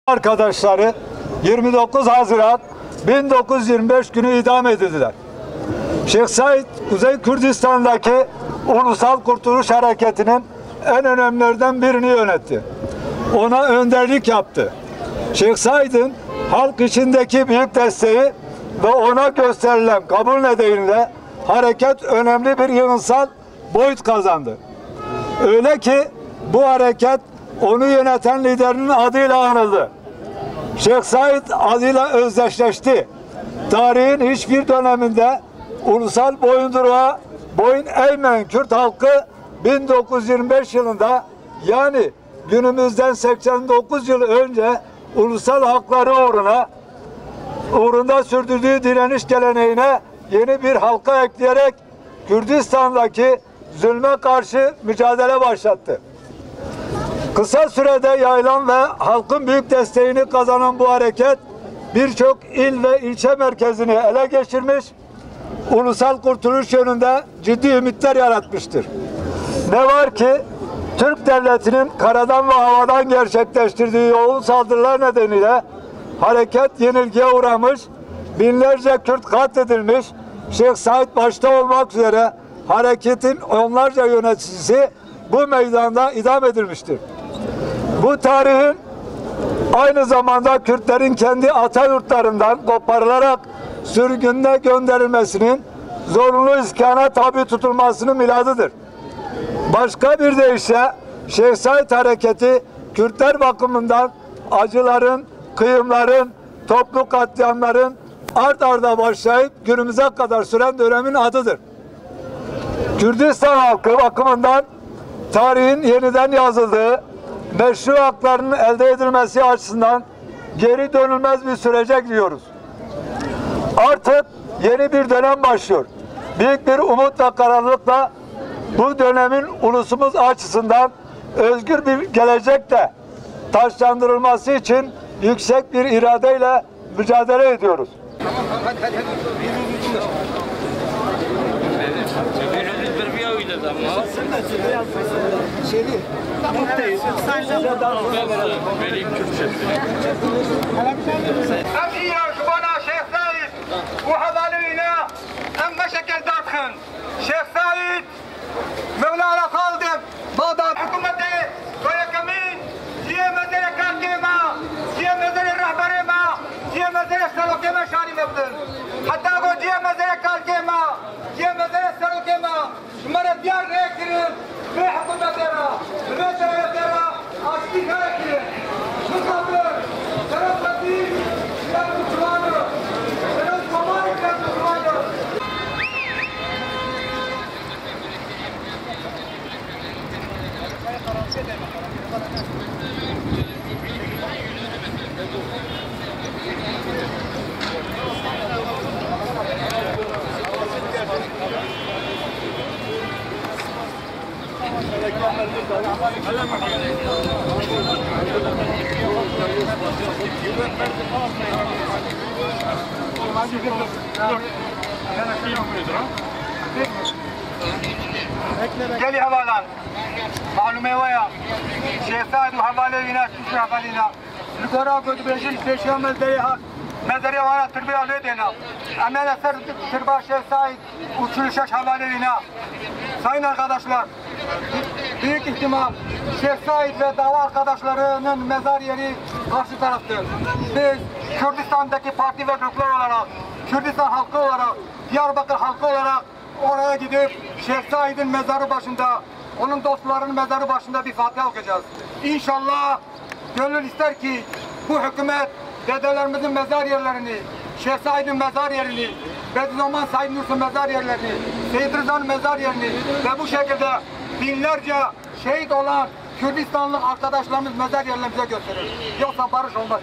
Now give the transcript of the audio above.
Arkadaşları 29 Haziran 1925 günü idam edildiler. Şeyh Said, Kuzey Kürdistan'daki Ulusal Kurtuluş Hareketi'nin en önemlilerinden birini yönetti. Ona önderlik yaptı. Şeyh Said'in halk içindeki büyük desteği ve ona gösterilen kabul nedeniyle hareket önemli bir yığınsal boyut kazandı. Öyle ki bu hareket onu yöneten liderinin adıyla anıldı. Şeyh Said adıyla özdeşleşti. Tarihin hiçbir döneminde ulusal boyunduruğa boyun eğmeyen Kürt halkı 1925 yılında, yani günümüzden 89 yıl önce ulusal hakları uğrunda sürdürdüğü direniş geleneğine yeni bir halka ekleyerek Kürdistan'daki zulme karşı mücadele başlattı. Kısa sürede yayılan ve halkın büyük desteğini kazanan bu hareket birçok il ve ilçe merkezini ele geçirmiş, ulusal kurtuluş yönünde ciddi ümitler yaratmıştır. Ne var ki Türk devletinin karadan ve havadan gerçekleştirdiği yoğun saldırılar nedeniyle hareket yenilgiye uğramış, binlerce Kürt katledilmiş, Şeyh Said başta olmak üzere hareketin onlarca yöneticisi bu meydanda idam edilmiştir. Bu tarihin aynı zamanda Kürtlerin kendi ata yurtlarından koparılarak sürgünde gönderilmesinin zorunlu iskana tabi tutulmasının miladıdır. Başka bir deyişle Şeyh Said hareketi Kürtler bakımından acıların, kıyımların, toplu katliamların ard arda başlayıp günümüze kadar süren dönemin adıdır. Kürdistan halkı bakımından tarihin yeniden yazıldığı, meşru haklarının elde edilmesi açısından geri dönülmez bir sürece giriyoruz. Artık yeni bir dönem başlıyor. Büyük bir umut ve kararlılıkla bu dönemin ulusumuz açısından özgür bir gelecekte taşlandırılması için yüksek bir iradeyle mücadele ediyoruz. Şeyh Said Mevlana Khaldim Bağdat hükümeti ve kemin diye mezere kalkema diye mezere rahberema diye mezere salokema şani mebdin hatta bu diye mezere kalkema diye mezere salokema mara diyar rekirin ve hükümetera ve devletera aşki rekirin mukabir tarafati ya Müslümanı ve Müslümanı Geli havalan malume vaya Şeyh Said havale vina şu havalina lukara kod bejil seşya mezari vara terbiye ale dena amel eser terba Şeyh Said uçuluşaş havale vina. Sayın arkadaşlar, büyük ihtimal Şeyh Said ve dava arkadaşlarının mezar yeri karşı taraftır. Biz Kürdistan'daki parti ve gruplar olarak, Kürdistan halkı olarak, Diyarbakır halkı olarak oraya gidip Şeyh Said'in mezarı başında, onun dostlarının mezarı başında bir Fatiha okuyacağız. İnşallah gönül ister ki bu hükümet dedelerimizin mezar yerlerini, Şeyh Said'in mezar yerini, Bediüzzaman Said Nursi'nin mezar yerlerini, Seyyid Rıza'nın mezar yerini ve bu şekilde binlerce şehit olan Kürdistanlı arkadaşlarımız mezar yerlerimize gösterir. Yoksa barış olmaz.